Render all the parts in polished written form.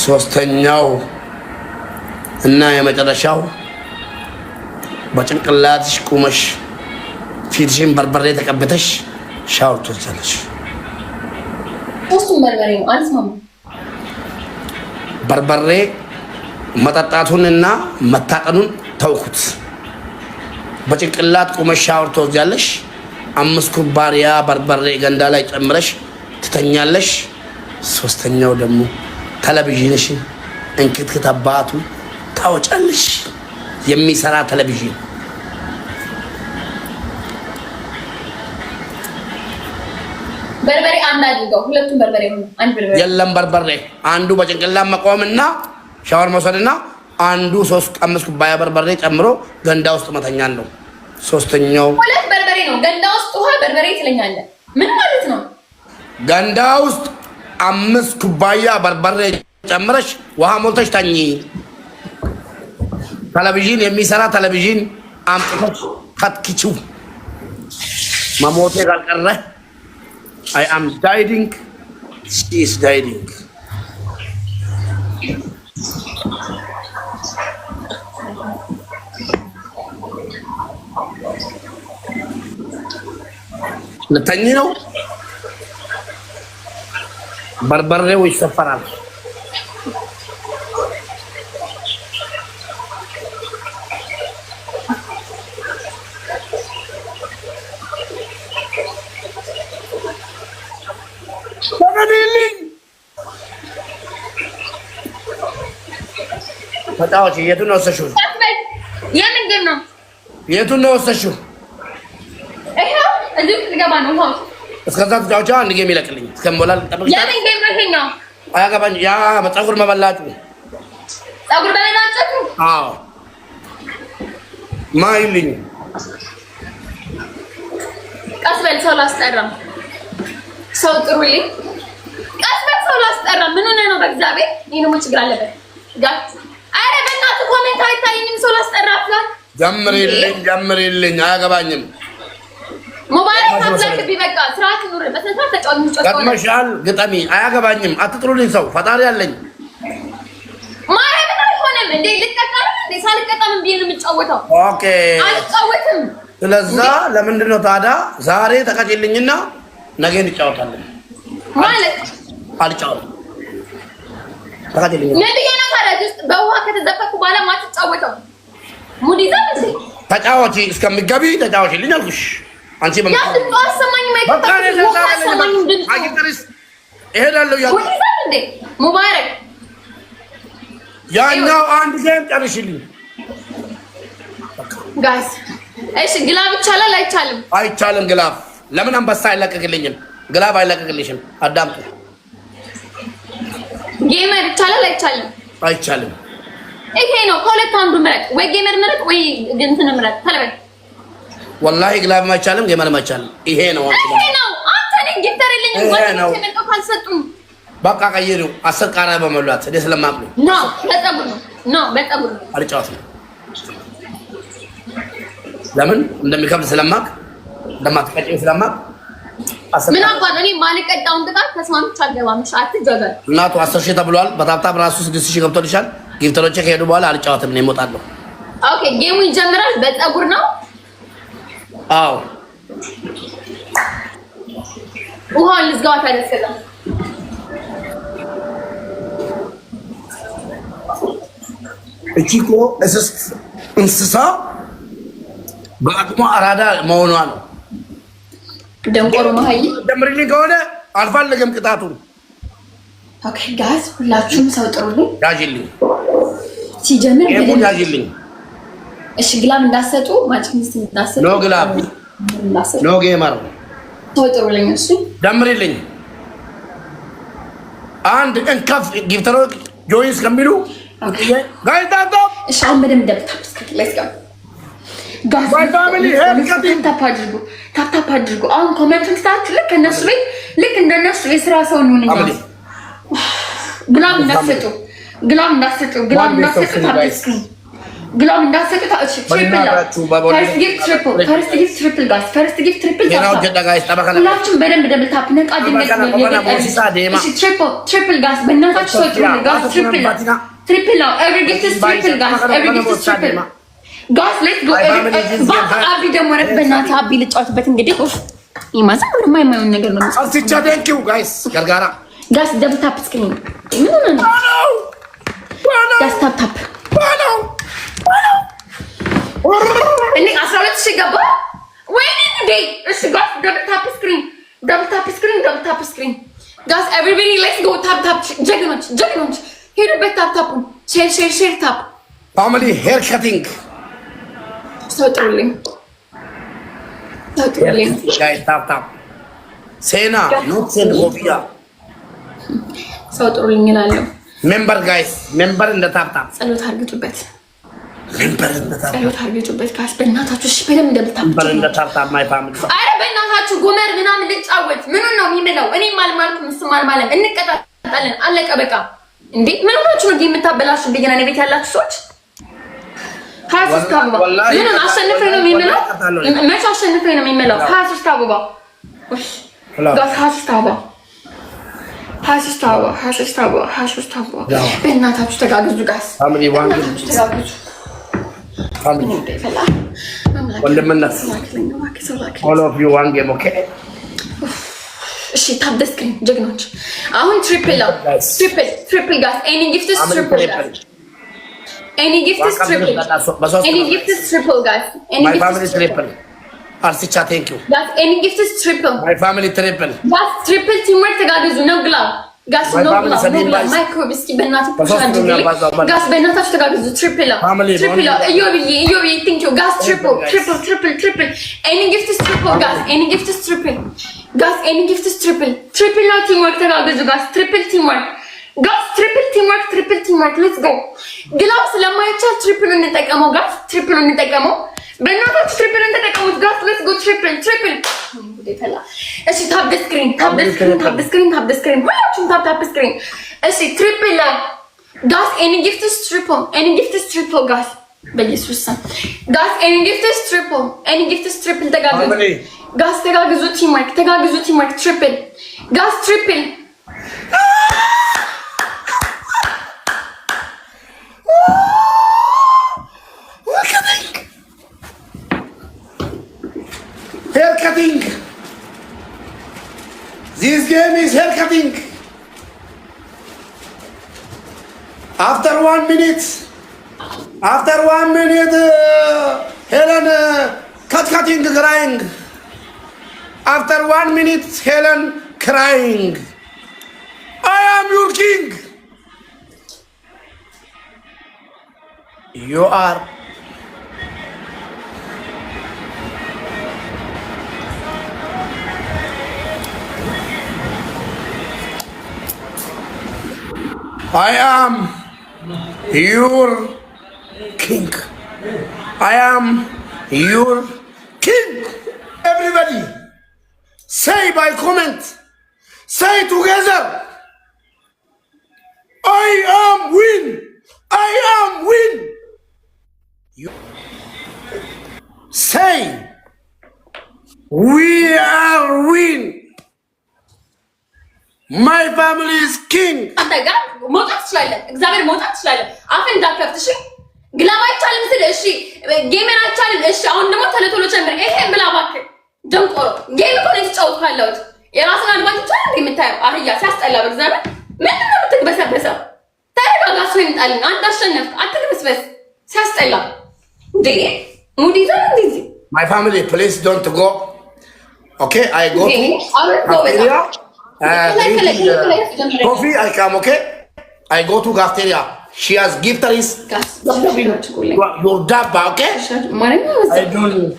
ሶስተኛው እና የመጨረሻው በጭንቅላትሽ ቁመሽ ፊትሽን በርበሬ ተቀብተሽ ሻወር ትወስጃለሽ። ሶስቱም በርበሬ ነው። አልስማማ። በርበሬ መጠጣቱንና መታጠኑን ተውኩት። በጭንቅላት ቁመሽ ሻወር ትወስጃለሽ። 5 ኩባያ በርበሬ ገንዳ ላይ ጨምረሽ ትተኛለሽ። ሶስተኛው ደግሞ ቴሌቪዥንሽን እንክትክት አባቱ ታወጫለሽ። የሚሰራ ቴሌቪዥን በርበሬ አንድ አድርገው፣ ሁለቱም በርበሬ ሆነ። አንድ በርበሬ የለም በርበሬ አንዱ በጭንቅላት መቆምና ሻወር መውሰድና አንዱ 5 ኩባያ በርበሬ ጨምሮ ገንዳ ውስጥ መተኛል ነው። ሶስተኛው ሁለት በርበሬ ነው። ገንዳ ውስጥ ውሃ በርበሬ ትለኛለህ። ምን ማለት ነው? ገንዳ ውስጥ 5 ኩባያ በርበሬ ጨምረሽ ውሃ ሞልተሽ ተኚ። ቴሌቪዥን የሚሰራ ቴሌቪዥን አምጥተሽ ከትኪቺው። መሞቴ ካልቀረ I am dying. She is dying. ልተኝ ነው። በርበሬው ይሰፈራል። ታጣዎች የቱን ነው ወሰሽው? የምን ጌም ነው? የቱን ነው ወሰሽው? ይሄው እዚህ ልገባ ነው። ሆስ እስከዛ ታጫውቻ አንድ ጌም ይለቅልኝ እስከሞላል ጠብቅ። የምን ጌም ነው ይሄኛው? አያገባኝ። ያ በፀጉር መበላቱ ፀጉር በመላጨቱ? አዎ ማይልኝ። ቀስ በል ሰው ላስጠራ። ሰው ጥሩልኝ። ቀስ በል ሰው ላስጠራ። ምን ሆነ ነው? በእግዚአብሔር ይሄ ነው ችግር አለበት። አረ በእናትህ ኮሜንት አይታየኝም። ሰው ላስጠራ አፍላት ጀምሪልኝ። አያገባኝም። ሞባይል ታብላክ ቢበቃ ስርዓት ኑር። በስንት ተጫወት ሙጫት ገጥመሻል። ግጠሚ። አያገባኝም። አትጥሩልኝ። ሰው ፈጣሪ አለኝ። ማረም አይሆንም እንዴ? ልቀጣም እንዴ? ሳልቀጣም እንዴ ነው የምጫወተው? ኦኬ አልጫወትም። ስለዛ ለምንድን ነው ታዲያ ዛሬ ተቀጭልኝና ነገ እንጫወታለን ማለት? አልጫወትም። ተቀጭልኝ ነብዬ ነው ታዲያ ውስጥ በውሃ ከተዘፈኩ በኋላ ማትጫወተው ሙድ ይዘህ እንዴ? ተጫወቺ እስከምትገቢ ተጫወቺልኝ አልኩሽ። አንቺ ያ ድምፅ አሰማኝ እሄዳለሁ። ሙድ ይዘህ እንዴ? ሙባረክ ያኛው አንድ ጌም ጨርሽልኝ ጋይስ። እሺ ግላብ ይቻላል አይቻልም? አይቻልም። ግላብ ለምን አንበሳ አይለቀቅልኝም? ግላብ አይለቀቅልሽም። አዳምጡ። ጌመር ይቻላል አይቻልም? አይቻልም። ይሄ ነው ከሁለት አንዱ ምረጥ። ወይ ጌመር ምረጥ ወይ እንትን ምረጥ። ተለበል ወላሂ ግላብ አይቻልም፣ ጌመር አይቻልም። ይሄ ነው ይሄ ነው። አንተ ነኝ ጊፍተርልኝ ማለት ነው። ካልሰጡም በቃ ቀይሩ። 10 ቃሪያ በመሏት እኔ ስለማቅ ነው። ኖ በፀጉር ነው። ኖ በፀጉር ነው። አልጫወትም። ለምን እንደሚከብድ ስለማቅ እንደማትቀጭኝ ስለማቅ ምን አባን እኔ ማልቀጣውን ቅጣት ተስማምቼ አልገባም። እሺ አትጃጃል። እናቱ 10,000 ተብሏል። በታብታብ ራሱ 6,000 ገብቶልሻል። ጊፍተሮቼ ከሄዱ በኋላ አልጫወትም። እኔ እሞጣለሁ። ኦኬ ጌሙ ይጀምራል። በፀጉር ነው። አዎ ውሃን ልዝጋው ታደስከታ እቺ እኮ እንስሳ በአቅሟ አራዳ መሆኗ ነው። ደንቆሮ መሀይ ደምሪልኝ ከሆነ አልፈልግም ቅጣቱን። ኦኬ ጋዝ ሁላችሁም ሰው ጥሩልኝ። ያዥልኝ ሲጀምር ያዥልኝ። እሺ ግላብ እንዳሰጡ ማጭንስ እንዳሰጡ ኖ ግላብ ኖ ጌመር ሰው ጥሩልኝ። እሺ ደምሪልኝ። አንድ እንከፍ ጊፍተሮች ጆይንስ ከሚሉ ጋይስ ታፕ እሺ አሁን በደንብ ደብታፕ ሌትስ ጎ ጋዝ ታፕ አድርጉ። አሁን ኮሜንቱን ስታችሁ ልክ እነሱ ቤት ልክ እንደነሱ የስራ ሰው ነው እንዴ? ግላብ እንዳሰጡ ታዲስኩ ግላም እንዳሰጡት እሺ ትሪፕል ፈርስት ጊፍት ትሪፕል ጋስ ፈርስት ጊፍት ትሪፕል ሁላችሁም በደንብ ደብል ታፕ ነቃ ድንገት እሺ ትሪፕል ጋስ በእናታችሁ ሰው ጋስ ትሪፕል ነው ኤቭሪ ጊፍት ኢዝ ትሪፕል ጋስ ኤቭሪ ጊፍት ኢዝ ትሪፕል ጋስ ሌትስ ጎ አቢ ደግሞ ረፍ በእናትህ አቢ ልጫወትበት እንግዲህ ይማዛ ምንም አይማየውን ነገር ነው አስቻ ቴንክ ዩ ጋይስ ጋርጋራ ጋስ ደብል ታፕ ስክሪን ምን ነው ጋስ ታፕ ታፕ እኔ 12 ሺህ ገባ ወይኔ እንዴ እሺ ጋስ ደብል ታፕ ስክሪን ጋስ ኤቨሪባዲ ሌትስ ጎ ታፕ ጀግኖች ሄዱበት ታፕ ሼር ታፕ ፋሚሊ ሄር ካቲንግ ሰው ጥሩልኝ ጋይስ ታፕ ሴና ኖት ሴን ኮፊያ ሰው ጥሩልኝ እላለሁ ሜምበር ጋይስ ሜምበር እንደ ታፕ ጸሎት አድርጉበት ሜምበር እንደ ታፕ ጸሎት አድርጉበት ጋስ በእናታችሁ እሺ በደምብ እንደምታምጡ ሜምበር እንደ ታፕ ማይ ፋሚሊ አረ በእናታችሁ ጉመር ምናምን ልጫወት ምኑን ነው የሚመለው እኔ ማልማልኩም እሱማል ማለት እንቀጣጣለን አለቀ በቃ እንዴ ምን ሆናችሁ ነው የምታበላሹ በየና ቤት ያላችሁ ሰዎች ሀያሶስት አበባ ምኑን አሸንፈኝ ነው የሚመለው መቼ አሸንፈኝ ነው የሚመለው ሀያሶስት አበባ ጋስ ሀያሶስት አበባ በእናታችሁ ተጋግዙ ጋስ ወንድምነት all of you one game okay እሺ ታፕ ደ ስክሪን ጀግኖች አሁን ትሪፕል ጋስ ኤኒ ጊፍት ኢዝ ትሪፕል ጋስ ኤኒ ጊፍት ኢዝ ትሪፕል ጋስ my family triple አርሲቻ ቴንክ ዩ ጋስ ኤኒ ጊፍት ኢዝ ትሪፕል my family triple ጋስ ትሪፕል ቲምወርክ ተጋግዙ ነው ግላ ጋስ ነው ግላ ማይክሮ ቢስኪ በእናትህ ጋስ በእናታችሁ ተጋግዙ ትሪፕል እዮብዬ ቴንክ ዩ ጋስ ትሪፕል ኤኒ ጊፍት ኢዝ ትሪፕል ጋስ ኤኒ ጊፍት ኢዝ ትሪፕል ጋስ ኤኒ ጊፍት ኢዝ ትሪፕል ነው ቲምወርክ ተጋግዙ ጋስ ትሪፕል ቲምወርክ ጋስ ትሪፕል ቲምወርክ ሌትስ ጎ ግላው ስለማይቻል ትሪፕል እንጠቀመው ጋስ ትሪፕል እንጠቀመው በእናታችሁ ትሪፕል እንጠቀሙት ጋስ ሌትስ ጎ ትሪፕል እሺ ታፕ ደ ስክሪን ሁላችሁም ታፕ ስክሪን እሺ ትሪፕል ጋስ ኤኒ ጊፍት ኢዝ ትሪፕል ጋስ በኢየሱስ ስም ጋስ ኤኒ ጊፍት ኢዝ ትሪፕል ተጋግዙ ጋስ ተጋግዙ ቲምወርክ ትሪፕል ጋስ ትሪፕል hair cutting this game is hair cutting after 1 minute Helen cutting crying after 1 minute Helen crying I am your king you are I am your king. I am your king. Everybody, say by comment. Say together. I am win. You say we are win. My family is king. አንተ ጋር መውጣት ትችላለህ። እግዚአብሔር መውጣት ትችላለህ። አፍን እንዳትከፍት እሺ። ግላማ አይቻልም ስል እሺ። ጌሜን አይቻልም እሺ። አሁን ደግሞ ተለቶሎ ጨምር። ይሄን ብላ እባክህ ደንቆሮ። ጌም እኮ ነው የተጫወትኩ ያለሁት። የራስን አድቫንቴጅ አይደል የምታየው? አህያ ሲያስጠላ በእግዚአብሔር ምንድን ነው የምትግበሰበሰው? ተረጋጋ። ሰው ይምጣልኝ። አንተ አሸነፍክ። አትግበስበስ። ሲያስጠላ እንዴ ሙድ ይዘን እንደዚህ My family please don't go. Okay, I go to Cafeteria. Coffee, I come, okay? I go to cafeteria. She has giftaries. Your dabba, okay? I don't.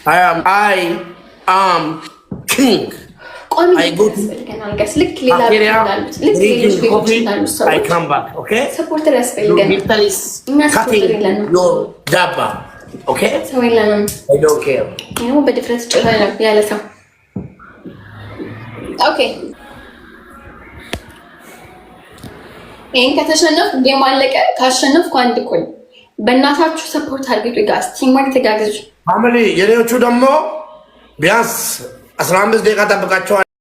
I am king. I go to cafeteria, drinking coffee, I come back, okay? Your giftaries, cutting your dabba, okay? I don't care. Okay. ይሄን ከተሸነፍ ጌም አለቀ። ካሸነፍኩ አንድ እኮ በእናታችሁ ሰፖርት አድርጉ ጋይስ። ቲምወርክ ተጋገዙ። ፋሚሊ የኔዎቹ ደግሞ ቢያንስ 15 ደቂቃ ጠብቃቸዋል።